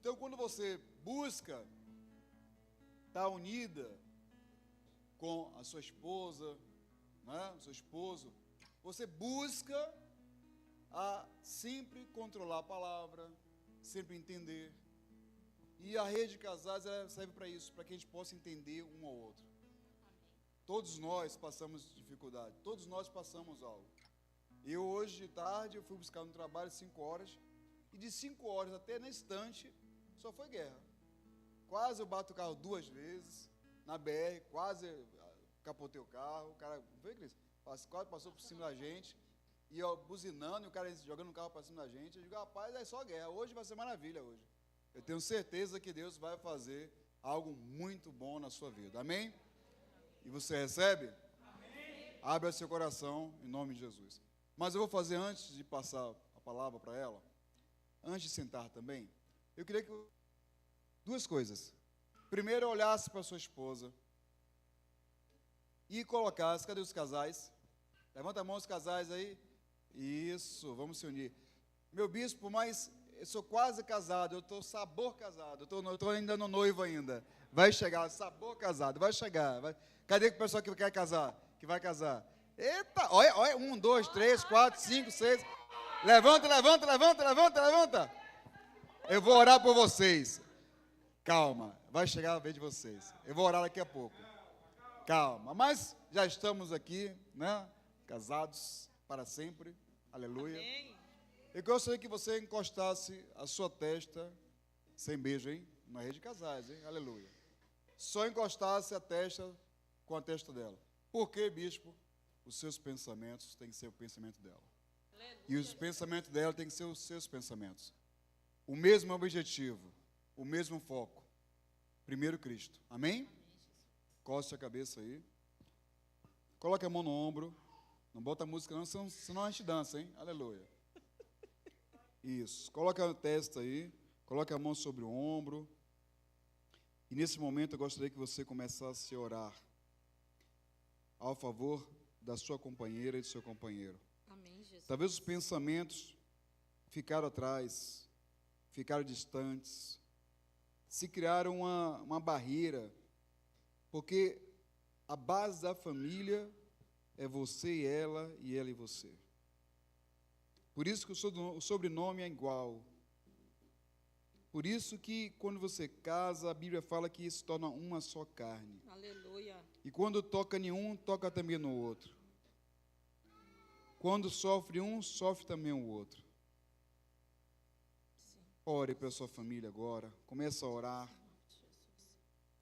Então, quando você busca estar unida com a sua esposa, né, o seu esposo, você busca a sempre controlar a palavra, sempre entender. E a rede de casais serve para isso, para que a gente possa entender um ao outro. Todos nós passamos dificuldade, todos nós passamos algo. Eu hoje de tarde, eu fui buscar no trabalho 5 horas, e de 5 horas até na estante, só foi guerra. Quase eu bato o carro 2 vezes, na BR, quase capotei o carro, o cara, não foi, Cris? Quase passou por cima da gente, e eu buzinando, e o cara jogando o carro para cima da gente. Eu digo, rapaz, é só guerra, hoje vai ser maravilha hoje. Eu tenho certeza que Deus vai fazer algo muito bom na sua vida, amém? E você recebe? Amém. Abra seu coração, em nome de Jesus. Mas eu vou fazer, antes de passar a palavra para ela, antes de sentar também, eu queria que duas coisas. Primeiro, eu olhasse para sua esposa e colocasse, cadê os casais? Levanta a mão os casais aí. Isso, vamos se unir. Meu bispo, mas eu sou quase casado, eu estou sabor casado, eu estou ainda no noivo ainda. Vai chegar, sabor casado, vai chegar. Cadê o pessoal que quer casar? Que vai casar? Eita, olha, 1, 2, 3, 4, 5, 6. Levanta. Eu vou orar por vocês. Calma, vai chegar a vez de vocês. Eu vou orar daqui a pouco. Calma, mas já estamos aqui, né? Casados para sempre. Aleluia. Amém. Eu gostaria que você encostasse a sua testa, sem beijo, hein? Na rede de casais, hein? Aleluia. Só encostasse a testa com a testa dela. Por quê, bispo? Os seus pensamentos têm que ser o pensamento dela. Aleluia. E os pensamentos dela têm que ser os seus pensamentos. O mesmo objetivo, o mesmo foco. Primeiro Cristo. Amém? Coste a cabeça aí. Coloque a mão no ombro. Não bota a música não, senão a gente dança, hein? Aleluia. Isso. Coloque a testa aí. Coloque a mão sobre o ombro. E nesse momento eu gostaria que você começasse a orar ao favor da sua companheira e do seu companheiro. Amém, Jesus. Talvez os pensamentos ficaram atrás, ficaram distantes, se criaram uma barreira, porque a base da família é você e ela e você. Por isso que o sobrenome é igual. Por isso que quando você casa, a Bíblia fala que se torna uma só carne. Aleluia. E quando toca em um, toca também no outro. Quando sofre um, sofre também o outro. Sim. Ore pela sua família agora. Comece a orar.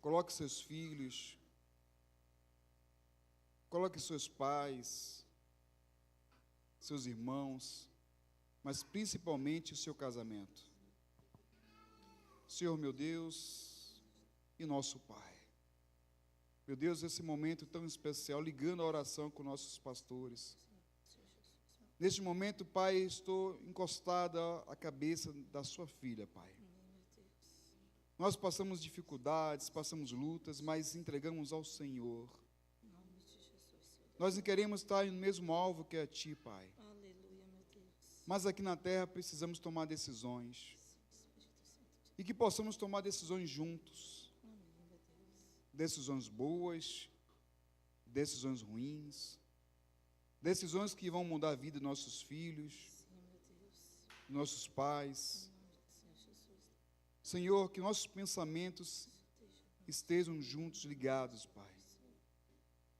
Coloque seus filhos. Coloque seus pais, seus irmãos, mas principalmente o seu casamento. Senhor, meu Deus e nosso Pai. Meu Deus, esse momento tão especial, ligando a oração com nossos pastores. Neste momento, Pai, estou encostada à cabeça da sua filha, Pai. Nós passamos dificuldades, passamos lutas, mas entregamos ao Senhor. Nós não queremos estar no mesmo alvo que a Ti, Pai. Aleluia, meu Deus. Mas aqui na terra precisamos tomar decisões. E que possamos tomar decisões juntos. Amém, meu Deus. Decisões boas, decisões ruins. Decisões que vão mudar a vida dos nossos filhos, Sim, meu Deus. nossos pais. Em nome do Senhor Jesus. Senhor, que nossos pensamentos estejam juntos, ligados, Pai.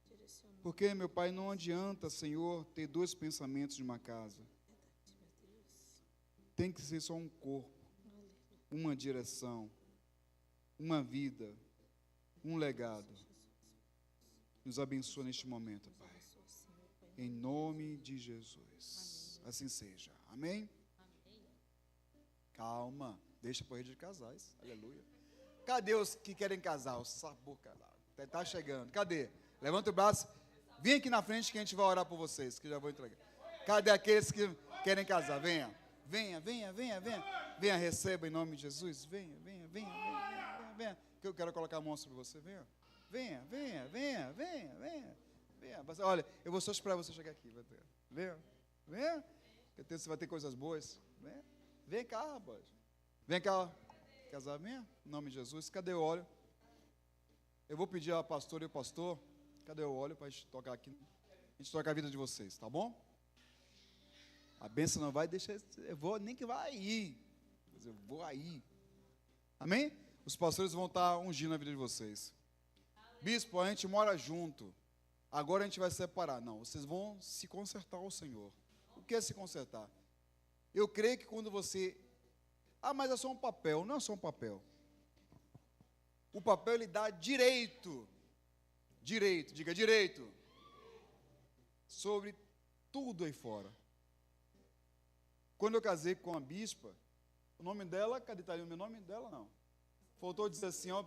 Direciona. Porque, meu Pai, não adianta, Senhor, ter 2 pensamentos de uma casa. Verdade, meu Deus. Tem que ser só um corpo, Aleluia. uma direção, uma vida, um legado. Nos abençoa neste momento, Pai. Abençoa, Senhor, Pai. Em nome de Jesus. Amém. Assim seja. Amém? Amém. Calma. Deixa para a rede de casais. Aleluia. Cadê os que querem casar? O sabor casado. Está chegando. Cadê? Levanta o braço. Vem aqui na frente que a gente vai orar por vocês, que já vou entregar. Cadê aqueles que querem casar? Venha. Venha, receba em nome de Jesus. Venha. Que eu quero colocar a mão sobre você. Venha. Olha, eu vou só esperar você chegar aqui. Venha. Você vai ter coisas boas. Vem cá, rapaz. Vem cá. casar, venha, em nome de Jesus. Cadê o óleo? Eu vou pedir à pastora e ao pastor, cadê o óleo para a gente tocar aqui? A gente toca a vida de vocês, tá bom? A bênção não vai deixar, eu vou, nem que vai ir, mas eu vou aí. Amém? Os pastores vão estar ungindo a vida de vocês. Bispo, a gente mora junto, agora a gente vai se separar. Não, vocês vão se consertar ao Senhor. O que é se consertar? Eu creio que quando você... mas é só um papel. Não é só um papel. O papel, ele dá direito. Direito, diga direito. Sobre tudo aí fora. Quando eu casei com a bispa, o nome dela, cadê está ali o meu nome dela? Não. Faltou dizer assim, ó,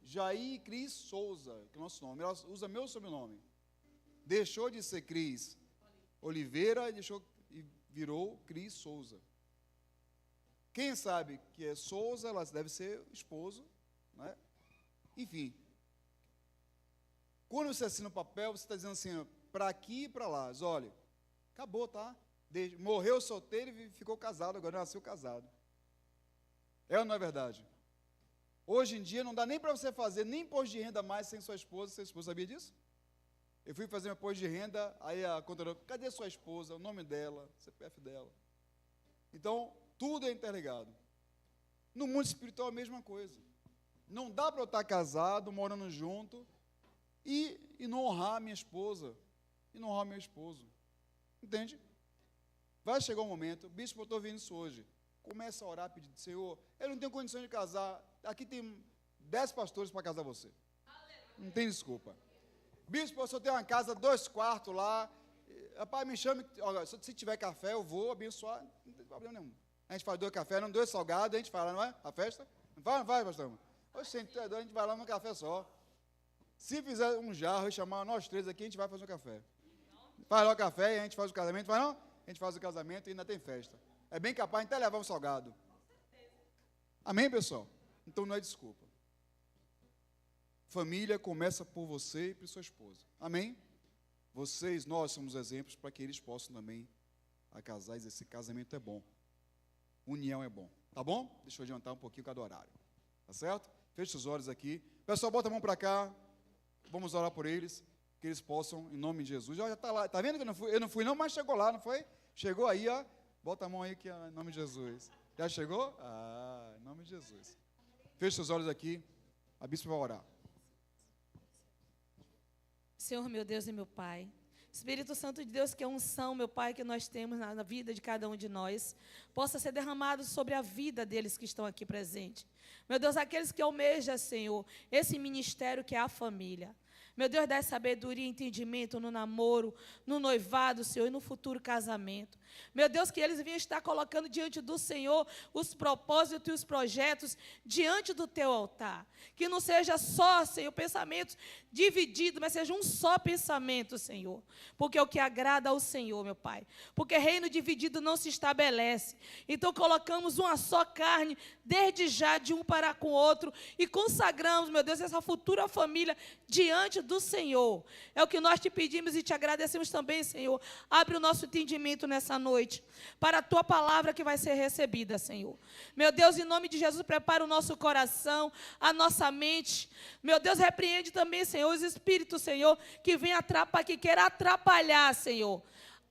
Jair Cris Souza, que é o nosso nome. Ela usa meu sobrenome. Deixou de ser Cris Oliveira e virou Cris Souza. Quem sabe que é Souza, ela deve ser esposo, né? Enfim. Quando você assina o papel, você está dizendo assim, para aqui e para lá. Olha, acabou, tá? Morreu solteiro e ficou casado, agora nasceu casado. É ou não é verdade? Hoje em dia não dá nem para você fazer nem imposto de renda mais sem sua esposa. Sua esposa sabia disso? Eu fui fazer meu imposto de renda, aí a contadora, cadê sua esposa? O nome dela, CPF dela. Então, tudo é interligado. No mundo espiritual é a mesma coisa. Não dá para eu estar casado, morando junto, e não honrar a minha esposa, e não honrar meu esposo. Entende? Vai chegar um momento, bispo, eu estou vendo isso hoje. Começa a orar, pedindo, Senhor, eu não tenho condições de casar. Aqui tem 10 pastores para casar você. Não tem desculpa. Bispo, eu só tenho uma casa, 2 quartos lá. Rapaz, me chame. Olha, se tiver café, eu vou abençoar. Não tem problema nenhum. A gente faz 2 cafés, não 2 salgados, a gente fala, não é? A festa? Não vai, pastor? Oxe, a gente vai lá num café só. Se fizer um jarro e chamar nós 3 aqui, a gente vai fazer um café. Faz lá o café e a gente faz o casamento. Vai não? A gente faz o casamento e ainda tem festa. É bem capaz de até levar um salgado. Amém, pessoal? Então não é desculpa. Família começa por você e por sua esposa. Amém? Vocês, nós somos exemplos para que eles possam também a casar e dizer, esse casamento é bom. União é bom. Tá bom? Deixa eu adiantar um pouquinho cada horário. Tá certo? Feche os olhos aqui. Pessoal, bota a mão para cá. Vamos orar por eles. Que eles possam, em nome de Jesus. Já está lá. Está vendo que eu não fui não, mas chegou lá, não foi? Chegou aí, ó. Bota a mão aí que é em nome de Jesus. Já chegou? Em nome de Jesus. Feche os olhos aqui. A bispa vai orar. Senhor, meu Deus e meu Pai, Espírito Santo de Deus, que é unção, meu Pai, que nós temos na vida de cada um de nós, possa ser derramado sobre a vida deles que estão aqui presentes. Meu Deus, aqueles que almejam, Senhor, esse ministério que é a família. Meu Deus, dá sabedoria e entendimento no namoro, no noivado, Senhor, e no futuro casamento. Meu Deus, que eles venham estar colocando diante do Senhor os propósitos e os projetos diante do teu altar. Que não seja só, Senhor, pensamentos divididos, mas seja um só pensamento, Senhor. Porque é o que agrada ao Senhor, meu Pai. Porque reino dividido não se estabelece. Então colocamos uma só carne, desde já, de um para com o outro, e consagramos, meu Deus, essa futura família diante do Senhor. É o que nós te pedimos e te agradecemos também, Senhor. Abre o nosso entendimento nessa noite, para a tua palavra que vai ser recebida, Senhor. Meu Deus, em nome de Jesus, prepara o nosso coração, a nossa mente. Meu Deus, repreende também, Senhor, os espíritos, Senhor, que vem atrapalhar, que quer atrapalhar, Senhor,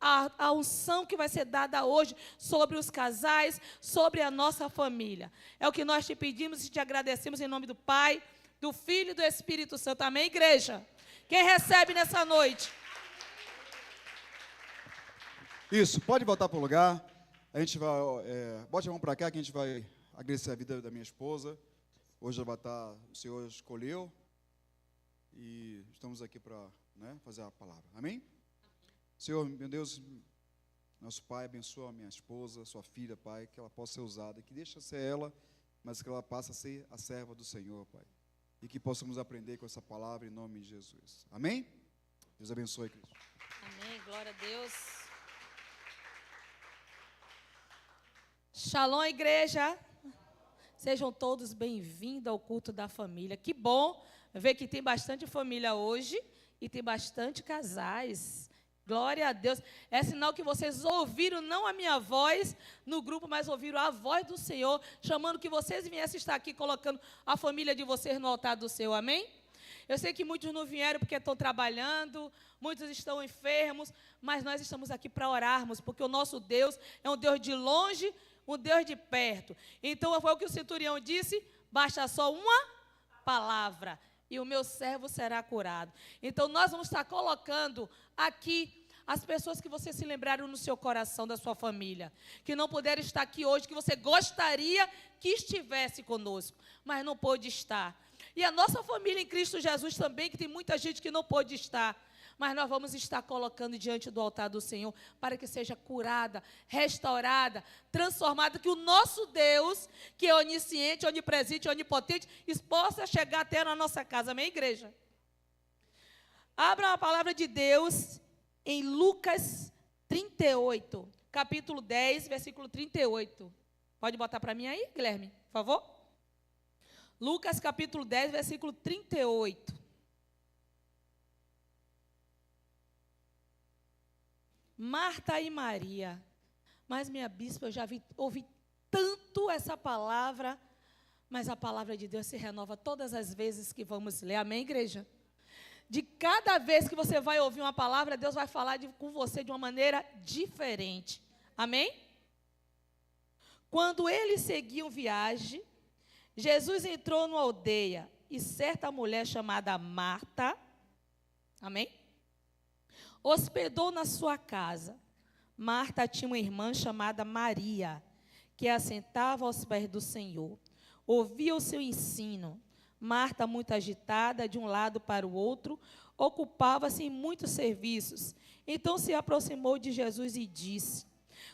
a unção que vai ser dada hoje sobre os casais, sobre a nossa família. É o que nós te pedimos e te agradecemos em nome do Pai, do Filho e do Espírito Santo. Amém, igreja? Quem recebe nessa noite? Isso, pode voltar para o lugar. A gente vai, bote a mão para cá que a gente vai agradecer a vida da minha esposa. Hoje ela vai estar, o Senhor escolheu. E estamos aqui para fazer a palavra. Amém? Senhor, meu Deus, nosso Pai, abençoa a minha esposa, sua filha, Pai, que ela possa ser usada, que deixa ser ela, mas que ela passe a ser a serva do Senhor, Pai. E que possamos aprender com essa palavra em nome de Jesus. Amém? Deus abençoe, Cristo. Amém, glória a Deus. Shalom, igreja. Sejam todos bem-vindos ao culto da família. Que bom ver que tem bastante família hoje e tem bastante casais. Glória a Deus. É sinal que vocês ouviram não a minha voz no grupo, mas ouviram a voz do Senhor, chamando que vocês viessem estar aqui, colocando a família de vocês no altar do Senhor. Amém? Eu sei que muitos não vieram porque estão trabalhando, muitos estão enfermos, mas nós estamos aqui para orarmos, porque o nosso Deus é um Deus de longe, um Deus de perto. Então, foi o que o centurião disse, basta só uma palavra, e o meu servo será curado. Então, nós vamos estar colocando aqui as pessoas que você se lembraram no seu coração, da sua família, que não puderam estar aqui hoje, que você gostaria que estivesse conosco, mas não pôde estar. E a nossa família em Cristo Jesus também, que tem muita gente que não pôde estar, mas nós vamos estar colocando diante do altar do Senhor, para que seja curada, restaurada, transformada, que o nosso Deus, que é onisciente, onipresente, onipotente, possa chegar até na nossa casa. Amém, igreja? Abra a palavra de Deus em Lucas 38, capítulo 10, versículo 38. Pode botar para mim aí, Guilherme, por favor? Lucas capítulo 10, versículo 38. Marta e Maria. Mas, minha bispa, eu já ouvi tanto essa palavra, mas a palavra de Deus se renova todas as vezes que vamos ler. Amém, igreja? De cada vez que você vai ouvir uma palavra, Deus vai falar com você de uma maneira diferente. Amém? Quando eles seguiam viagem, Jesus entrou numa aldeia e certa mulher chamada Marta, amém? Hospedou na sua casa. Marta tinha uma irmã chamada Maria, que assentava aos pés do Senhor. Ouvia o seu ensino. Marta, muito agitada, de um lado para o outro, ocupava-se em muitos serviços. Então se aproximou de Jesus e disse: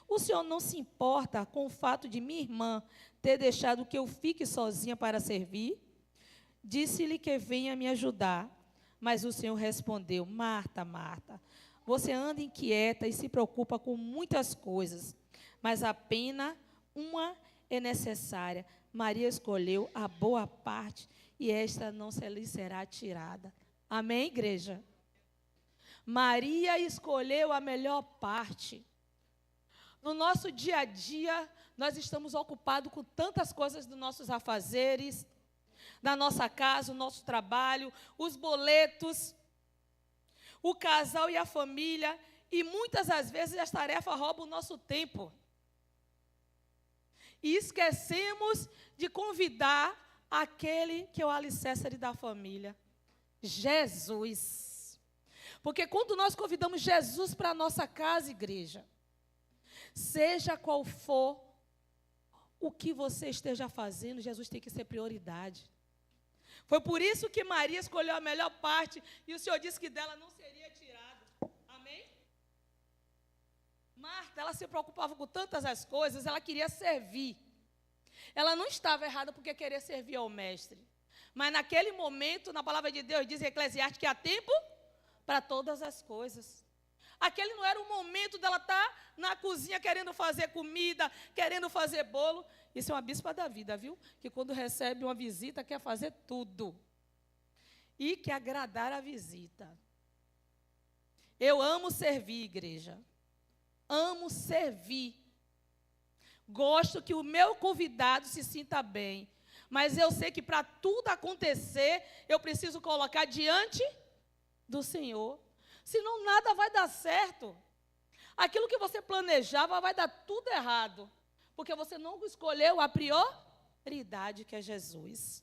o Senhor não se importa com o fato de minha irmã ter deixado que eu fique sozinha para servir? Disse-lhe que venha me ajudar. Mas o Senhor respondeu: Marta, Marta, você anda inquieta e se preocupa com muitas coisas, mas apenas uma é necessária. Maria escolheu a boa parte e esta não se lhe será tirada. Amém, igreja? Maria escolheu a melhor parte. No nosso dia a dia, nós estamos ocupados com tantas coisas dos nossos afazeres, da nossa casa, o nosso trabalho, os boletos, o casal e a família, e muitas das vezes as tarefas roubam o nosso tempo. E esquecemos de convidar aquele que é o alicerce da família, Jesus. Porque quando nós convidamos Jesus para a nossa casa, igreja, seja qual for o que você esteja fazendo, Jesus tem que ser prioridade. Foi por isso que Maria escolheu a melhor parte e o Senhor disse que dela não seria tirado. Amém? Marta, ela se preocupava com tantas as coisas, ela queria servir. Ela não estava errada porque queria servir ao mestre. Mas naquele momento, na palavra de Deus, diz em Eclesiastes que há tempo para todas as coisas. Aquele não era o momento dela estar na cozinha querendo fazer comida, querendo fazer bolo. Isso é uma bispa da vida, viu? Que quando recebe uma visita quer fazer tudo. E quer agradar a visita. Eu amo servir, igreja. Amo servir. Gosto que o meu convidado se sinta bem. Mas eu sei que para tudo acontecer, eu preciso colocar diante do Senhor. Senão nada vai dar certo. Aquilo que você planejava vai dar tudo errado. Porque você não escolheu a prioridade, que é Jesus.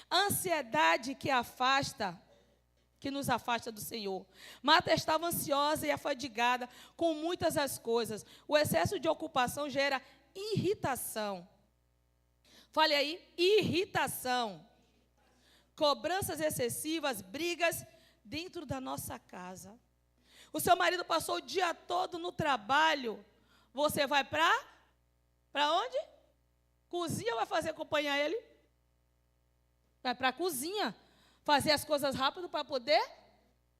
A ansiedade que nos afasta do Senhor. Marta estava ansiosa e afadigada com muitas as coisas. O excesso de ocupação gera irritação. Fale aí, irritação. Cobranças excessivas, brigas dentro da nossa casa. O seu marido passou o dia todo no trabalho. Você vai para onde? Cozinha ou vai fazer acompanhar ele? Vai para a cozinha. Fazer as coisas rápido para poder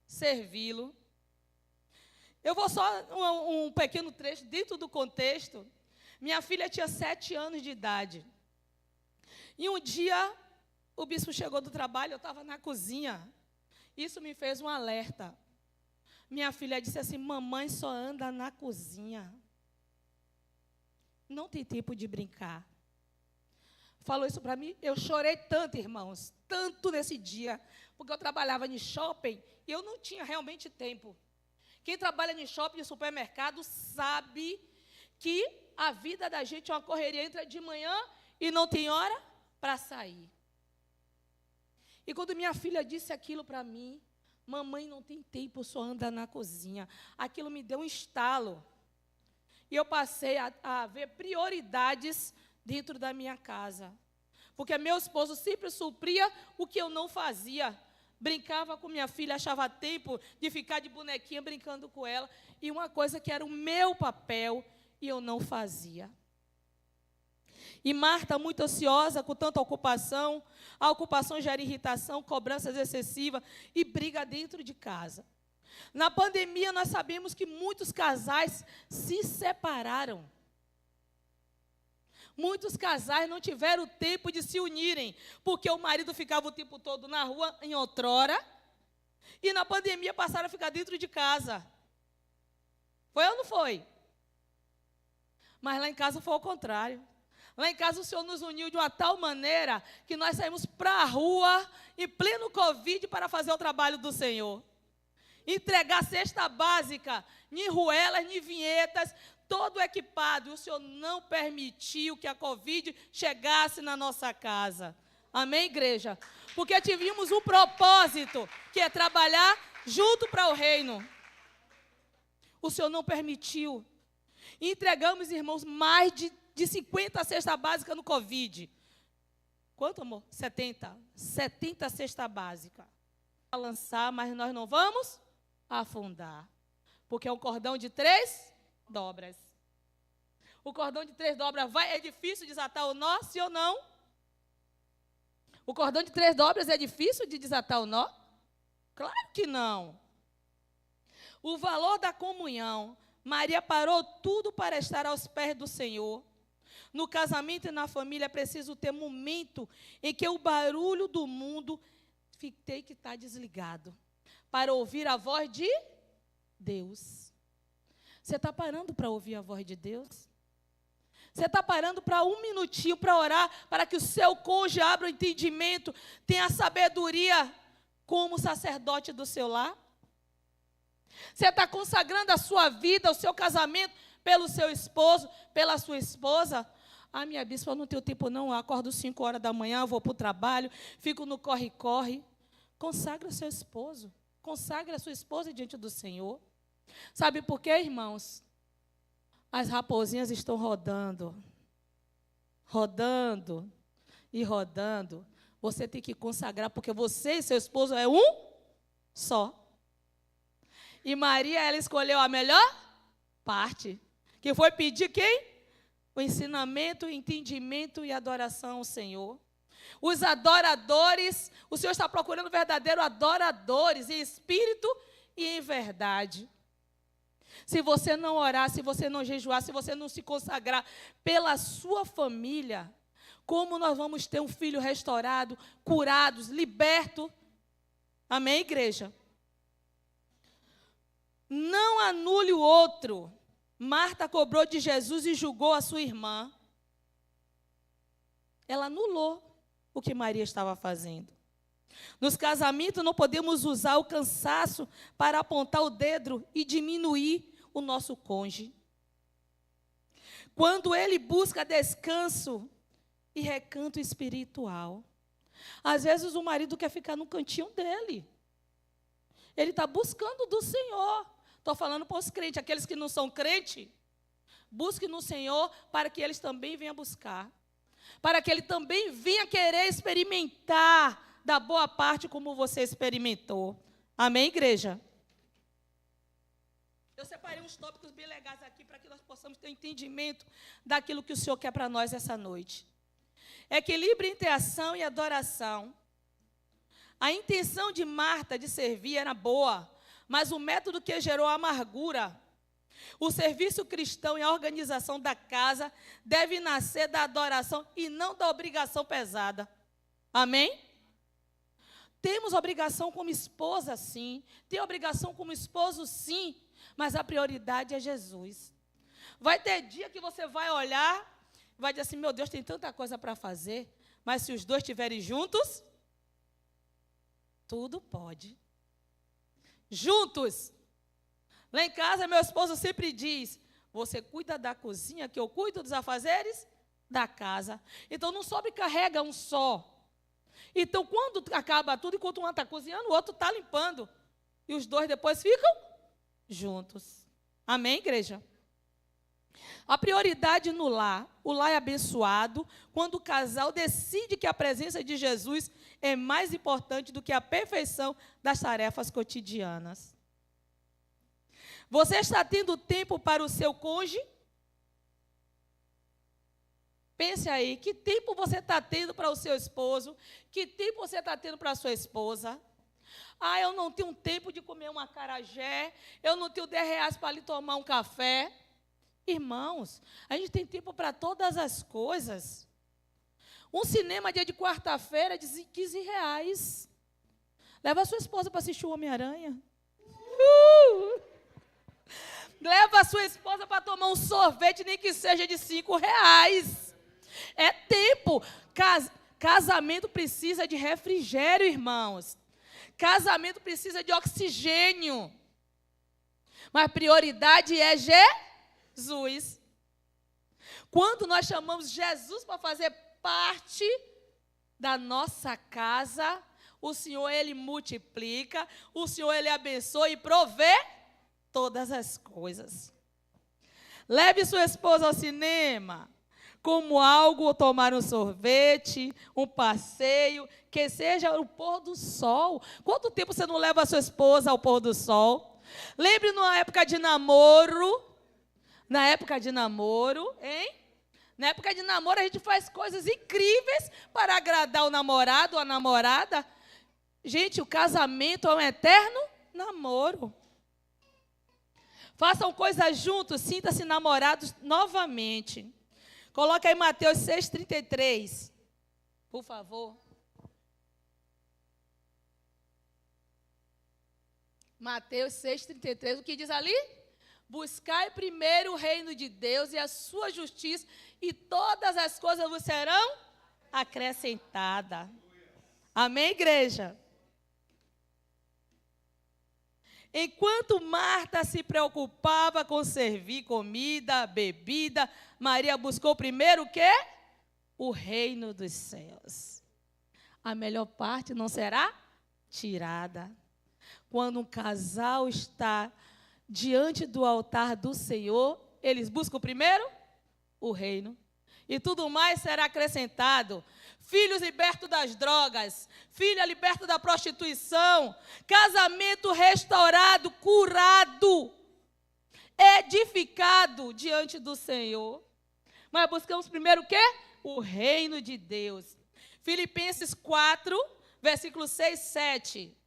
servi-lo. Eu vou só um pequeno trecho dentro do contexto. Minha filha tinha 7 anos de idade. E um dia, o bispo chegou do trabalho, eu estava na cozinha. Isso me fez um alerta. Minha filha disse assim: mamãe só anda na cozinha. Não tem tempo de brincar. Falou isso para mim, eu chorei tanto, irmãos, tanto nesse dia, porque eu trabalhava em shopping e eu não tinha realmente tempo. Quem trabalha em shopping, em supermercado, sabe que a vida da gente é uma correria, entra de manhã e não tem hora para sair. E quando minha filha disse aquilo para mim, mamãe não tem tempo, só anda na cozinha, aquilo me deu um estalo. E eu passei a ver prioridades dentro da minha casa. Porque meu esposo sempre supria o que eu não fazia. Brincava com minha filha, achava tempo de ficar de bonequinha brincando com ela. E uma coisa que era o meu papel, e eu não fazia. E Marta, muito ansiosa, com tanta ocupação, a ocupação gera irritação, cobranças excessivas e briga dentro de casa. Na pandemia, nós sabemos que muitos casais se separaram. Muitos casais não tiveram tempo de se unirem, porque o marido ficava o tempo todo na rua, em outrora, e na pandemia passaram a ficar dentro de casa. Foi ou não foi? Mas lá em casa foi ao contrário. Lá em casa o Senhor nos uniu de uma tal maneira que nós saímos para a rua, em pleno Covid, para fazer o trabalho do Senhor. Entregar cesta básica, nem ruelas, nem vinhetas, todo equipado. E o Senhor não permitiu que a Covid chegasse na nossa casa. Amém, igreja? Porque tivemos um propósito, que é trabalhar junto para o reino. O Senhor não permitiu. Entregamos, irmãos, mais de 50 cestas básicas no Covid. Quanto, amor? 70. 70 cestas básicas. A lançar, mas nós não vamos afundar. Porque é um cordão de 3 dobras. O cordão de 3 dobras é difícil desatar o nó, sim ou não? O cordão de 3 dobras é difícil de desatar o nó? Claro que não. O valor da comunhão. Maria parou tudo para estar aos pés do Senhor. No casamento e na família é preciso ter momento em que o barulho do mundo tem que estar desligado para ouvir a voz de Deus. Você está parando para ouvir a voz de Deus? Você está parando para um minutinho para orar, para que o seu cônjuge abra o entendimento, tenha a sabedoria como sacerdote do seu lar? Você está consagrando a sua vida, o seu casamento, pelo seu esposo, pela sua esposa? Ah, minha bispa, eu não tenho tempo não, eu acordo 5 horas da manhã, vou para o trabalho, fico no corre-corre. Consagra o seu esposo, consagra a sua esposa diante do Senhor. Sabe por quê, irmãos? As raposinhas estão rodando, rodando e rodando. Você tem que consagrar, porque você e seu esposo é um só. E Maria, ela escolheu a melhor parte, que foi pedir quem? O ensinamento, o entendimento e adoração ao Senhor. Os adoradores, o Senhor está procurando verdadeiros adoradores, em espírito e em verdade. Se você não orar, se você não jejuar, se você não se consagrar pela sua família, como nós vamos ter um filho restaurado, curado, liberto? Amém, igreja? Não anule o outro. Marta cobrou de Jesus e julgou a sua irmã. Ela anulou o que Maria estava fazendo. Nos casamentos não podemos usar o cansaço para apontar o dedo e diminuir o nosso cônjuge. Quando ele busca descanso e recanto espiritual. Às vezes o marido quer ficar no cantinho dele. Ele está buscando do Senhor. Estou falando para os crentes, aqueles que não são crentes, busque no Senhor para que eles também venham buscar. Para que ele também venha querer experimentar da boa parte como você experimentou. Amém, igreja? Eu separei uns tópicos bem legais aqui para que nós possamos ter entendimento daquilo que o Senhor quer para nós essa noite. Equilíbrio entre ação e adoração. A intenção de Marta de servir era boa, mas o método que gerou amargura. O serviço cristão e a organização da casa deve nascer da adoração e não da obrigação pesada. Amém? Temos obrigação como esposa, sim. Tem obrigação como esposo, sim. Mas a prioridade é Jesus. Vai ter dia que você vai olhar, vai dizer assim, meu Deus, tem tanta coisa para fazer. Mas se os dois estiverem juntos, tudo pode. Juntos. Lá em casa, meu esposo sempre diz, você cuida da cozinha, que eu cuido dos afazeres da casa. Então, não sobrecarrega um só. Então, quando acaba tudo, enquanto um está cozinhando, o outro está limpando. E os dois depois ficam juntos. Amém, igreja? A prioridade no lar, o lar é abençoado quando o casal decide que a presença de Jesus é mais importante do que a perfeição das tarefas cotidianas. Você está tendo tempo para o seu cônjuge? Pense aí, que tempo você está tendo para o seu esposo? Que tempo você está tendo para a sua esposa? Ah, eu não tenho tempo de comer um acarajé, eu não tenho R$10 para ali tomar um café. Irmãos, a gente tem tempo para todas as coisas. Um cinema dia de quarta-feira de R$15. Leva a sua esposa para assistir o Homem-Aranha. Leva a sua esposa para tomar um sorvete, nem que seja de R$5. É tempo. Casamento precisa de refrigério, irmãos. Casamento precisa de oxigênio. Mas a prioridade é Jesus. Quando nós chamamos Jesus para fazer parte da nossa casa, o Senhor, Ele multiplica, o Senhor, Ele abençoa e provê todas as coisas. Leve sua esposa ao cinema, como algo, tomar um sorvete, um passeio, que seja o pôr do sol. Quanto tempo você não leva a sua esposa ao pôr do sol? Lembre na época de namoro, hein? Na época de namoro, a gente faz coisas incríveis para agradar o namorado ou a namorada. Gente, o casamento é um eterno namoro. Façam coisas juntos, sinta-se namorados novamente. Coloca aí Mateus 6,33, por favor. Mateus 6,33, o que diz ali? Buscai primeiro o reino de Deus e a sua justiça, e todas as coisas vos serão acrescentadas. Amém, igreja? Enquanto Marta se preocupava com servir comida, bebida, Maria buscou primeiro o quê? O reino dos céus. A melhor parte não será tirada. Quando um casal está diante do altar do Senhor, eles buscam primeiro o reino. E tudo mais será acrescentado. Filhos libertos das drogas, filha liberta da prostituição, casamento restaurado, curado, edificado diante do Senhor. Mas buscamos primeiro o quê? O reino de Deus. Filipenses 4, versículos 6 e 7.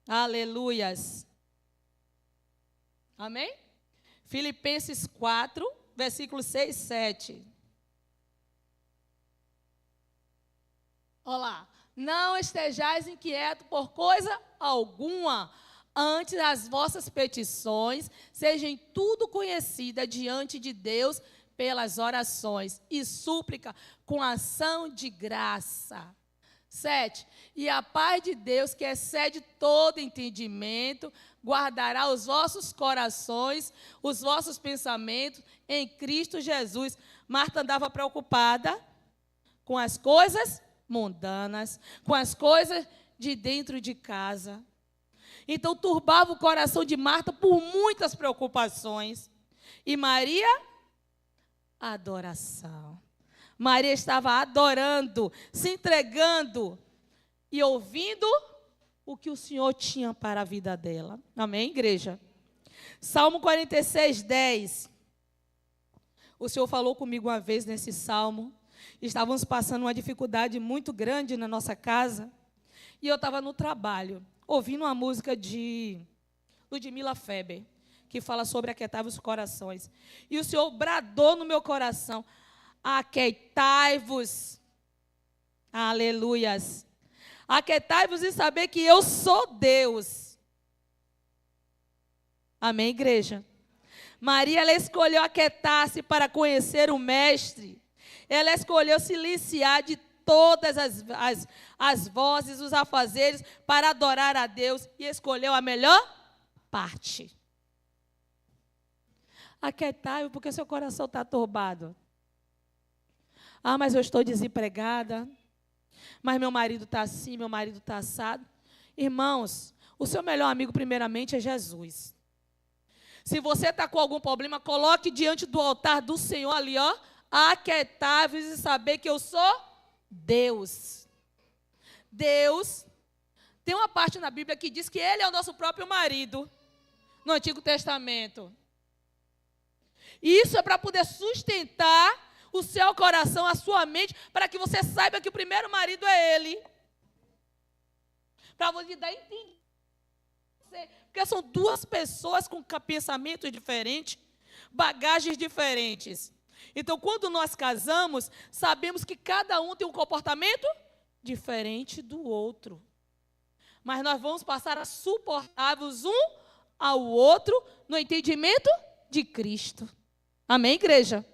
Aleluias. Amém? Filipenses 4, versículos 6 e 7. Olá. Não estejais inquietos por coisa alguma. Antes as vossas petições sejam tudo conhecidas diante de Deus pelas orações e súplica com ação de graça. 7. E a paz de Deus, que excede todo entendimento, guardará os vossos corações, os vossos pensamentos em Cristo Jesus. Marta andava preocupada com as coisas mundanas, com as coisas de dentro de casa. Então, turbava o coração de Marta por muitas preocupações. E Maria, adoração. Maria estava adorando, se entregando e ouvindo o que o Senhor tinha para a vida dela. Amém, igreja? Salmo 46, 10. O Senhor falou comigo uma vez nesse salmo. Estávamos passando uma dificuldade muito grande na nossa casa. E eu estava no trabalho, ouvindo uma música de Ludmila Feber, que fala sobre aquietar os corações. E o Senhor bradou no meu coração: aquietai-vos, Aleluias. Aquietai-vos e saber que eu sou Deus. Amém, igreja? Maria, ela escolheu aquietar-se para conhecer o Mestre. Ela escolheu silenciar de todas as vozes, os afazeres, para adorar a Deus. E escolheu a melhor parte. Aquietai-vos porque seu coração está turbado. Ah, mas eu estou desempregada. Mas meu marido está assim, meu marido está assado. Irmãos, o seu melhor amigo, primeiramente, é Jesus. Se você está com algum problema, coloque diante do altar do Senhor ali, ó. Aquietai-vos e saber que eu sou Deus. Deus, tem uma parte na Bíblia que diz que Ele é o nosso próprio marido, no Antigo Testamento. E isso é para poder sustentar o seu coração, a sua mente, para que você saiba que o primeiro marido é Ele. Para você dar entendimento. Porque são duas pessoas com pensamentos diferentes, bagagens diferentes. Então, quando nós casamos, sabemos que cada um tem um comportamento diferente do outro. Mas nós vamos passar a suportar-vos um ao outro no entendimento de Cristo. Amém, igreja?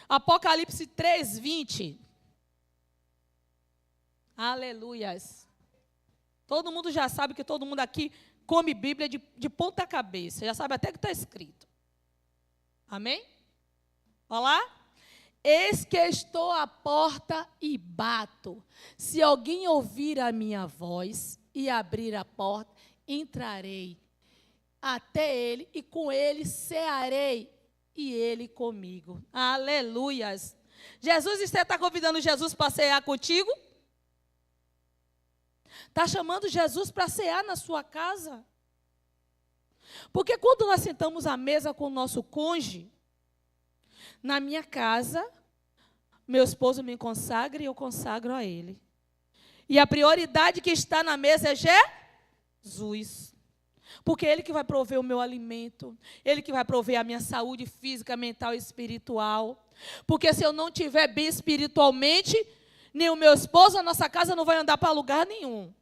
Apocalipse 3:20. Aleluias. Todo mundo já sabe que todo mundo aqui come Bíblia de ponta cabeça. Já sabe até o que está escrito. Amém? Olha lá. Eis que estou à porta e bato. Se alguém ouvir a minha voz e abrir a porta, entrarei até ele e com ele cearei e ele comigo. Aleluias. Jesus, você está convidando Jesus para cear contigo? Está chamando Jesus para cear na sua casa? Porque quando nós sentamos à mesa com o nosso cônjuge, na minha casa, meu esposo me consagra e eu consagro a ele. E a prioridade que está na mesa é Jesus. Porque é Ele que vai prover o meu alimento. Ele que vai prover a minha saúde física, mental e espiritual. Porque se eu não estiver bem espiritualmente, nem o meu esposo, a nossa casa não vai andar para lugar nenhum.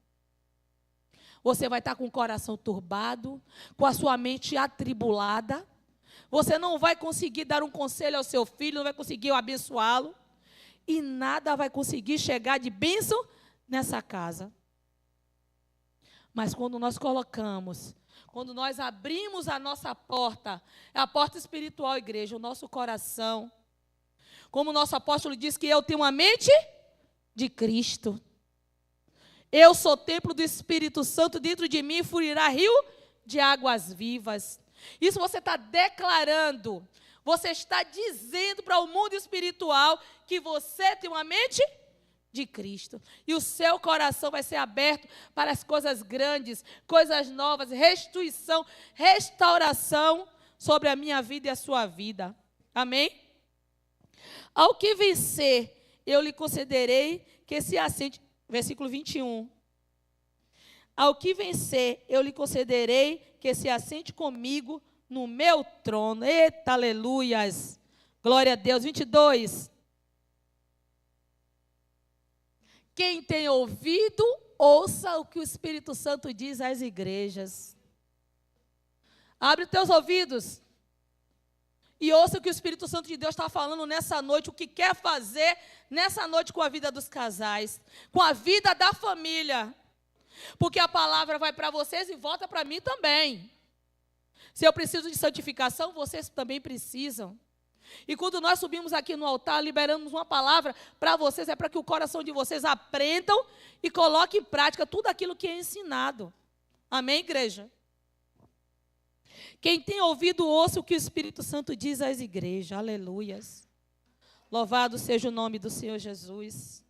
Você vai estar com o coração turbado, com a sua mente atribulada. Você não vai conseguir dar um conselho ao seu filho, não vai conseguir abençoá-lo. E nada vai conseguir chegar de bênção nessa casa. Mas quando nós colocamos, quando nós abrimos a nossa porta, é a porta espiritual, igreja, o nosso coração. Como o nosso apóstolo diz que eu tenho uma mente de Cristo. Eu sou templo do Espírito Santo, dentro de mim fluirá rio de águas vivas. Isso você está declarando, você está dizendo para o mundo espiritual que você tem uma mente de Cristo. E o seu coração vai ser aberto para as coisas grandes, coisas novas, restituição, restauração sobre a minha vida e a sua vida. Amém? Ao que vencer, eu lhe concederei que se assente. Versículo 21. Ao que vencer, eu lhe concederei que se assente comigo no meu trono. Eita, aleluias. Glória a Deus. 22. Quem tem ouvido, ouça o que o Espírito Santo diz às igrejas. Abre os teus ouvidos e ouça o que o Espírito Santo de Deus está falando nessa noite, o que quer fazer nessa noite com a vida dos casais, com a vida da família. Porque a palavra vai para vocês e volta para mim também. Se eu preciso de santificação, vocês também precisam. E quando nós subimos aqui no altar, liberamos uma palavra para vocês, é para que o coração de vocês aprendam e coloquem em prática tudo aquilo que é ensinado. Amém, igreja? Quem tem ouvido, ouça o que o Espírito Santo diz às igrejas. Aleluias. Louvado seja o nome do Senhor Jesus.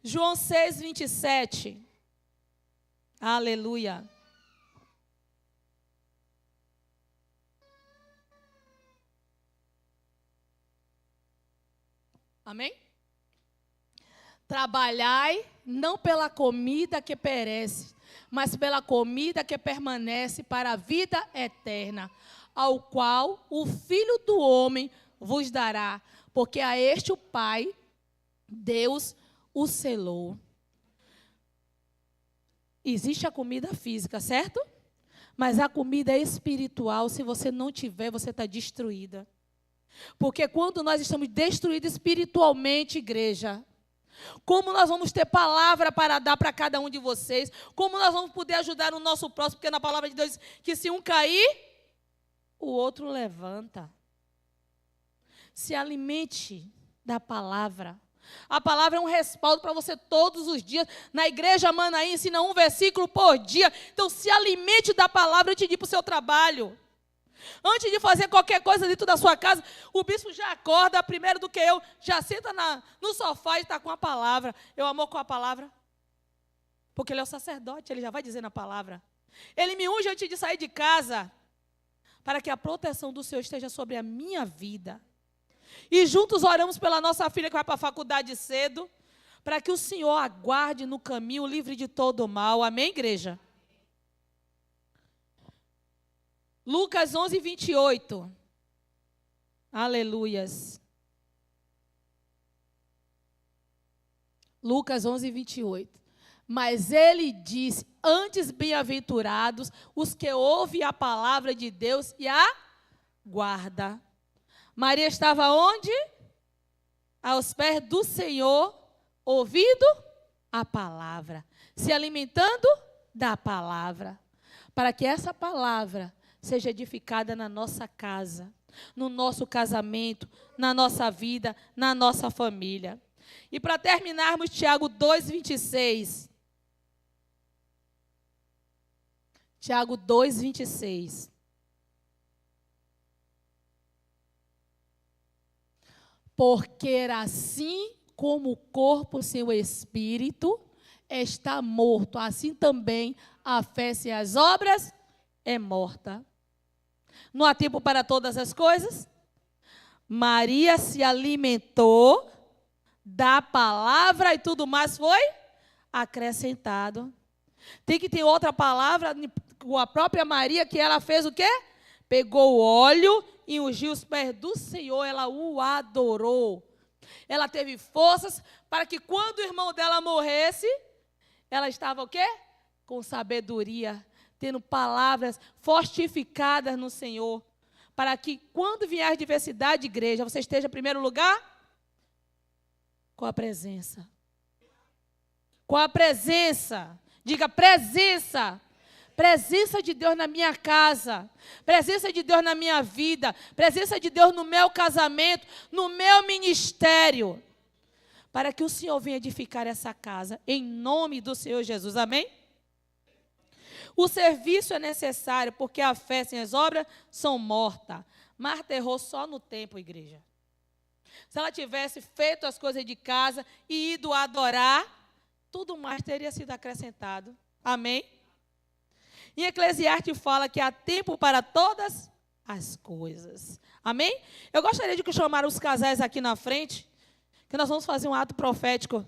João 6, 27. Aleluia. Amém? Trabalhai não pela comida que perece, mas pela comida que permanece para a vida eterna, ao qual o Filho do Homem vos dará, porque a este o Pai Deus o selou. Existe a comida física, certo? Mas a comida espiritual, se você não tiver, você está destruída. Porque quando nós estamos destruídos espiritualmente, igreja, como nós vamos ter palavra para dar para cada um de vocês? Como nós vamos poder ajudar o nosso próximo? Porque na palavra de Deus diz que se um cair, o outro levanta. Se alimente da palavra. A palavra é um respaldo para você todos os dias. Na igreja Manaim ensina um versículo por dia. Então se alimente da palavra antes de ir para o seu trabalho. Antes de fazer qualquer coisa dentro da sua casa, o bispo já acorda primeiro do que eu, já senta no sofá e está com a palavra. Eu amo com a palavra, porque ele é o sacerdote, ele já vai dizer na palavra. Ele me unge antes de sair de casa, para que a proteção do Senhor esteja sobre a minha vida. E juntos oramos pela nossa filha que vai para a faculdade cedo, para que o Senhor aguarde no caminho, livre de todo mal. Amém, igreja? Lucas 11, 28. Aleluias. Lucas 11, 28. Mas ele disse, antes bem-aventurados os que ouvem a palavra de Deus e a guarda. Maria estava onde? Aos pés do Senhor, ouvindo a palavra, se alimentando da palavra, para que essa palavra seja edificada na nossa casa, no nosso casamento, na nossa vida, na nossa família. E para terminarmos, Tiago 2,26. Tiago 2,26. Porque assim como o corpo sem o espírito está morto, assim também a fé sem as obras é morta. Não há tempo para todas as coisas? Maria se alimentou da palavra e tudo mais foi acrescentado. Tem que ter outra palavra com a própria Maria, que ela fez o quê? Pegou o óleo e ungiu os pés do Senhor, ela o adorou. Ela teve forças para que quando o irmão dela morresse, ela estava o quê? Com sabedoria, tendo palavras fortificadas no Senhor, para que quando vier a adversidade, igreja, você esteja em primeiro lugar com a presença. Com a presença. Diga presença. Presença de Deus na minha casa, presença de Deus na minha vida, presença de Deus no meu casamento, no meu ministério, para que o Senhor venha edificar essa casa, em nome do Senhor Jesus, amém? O serviço é necessário, porque a fé sem as obras são mortas. Marta errou só no tempo, igreja. Se ela tivesse feito as coisas de casa e ido adorar, tudo mais teria sido acrescentado, amém? Em Eclesiastes fala que há tempo para todas as coisas. Amém? Eu gostaria de chamar os casais aqui na frente, que nós vamos fazer um ato profético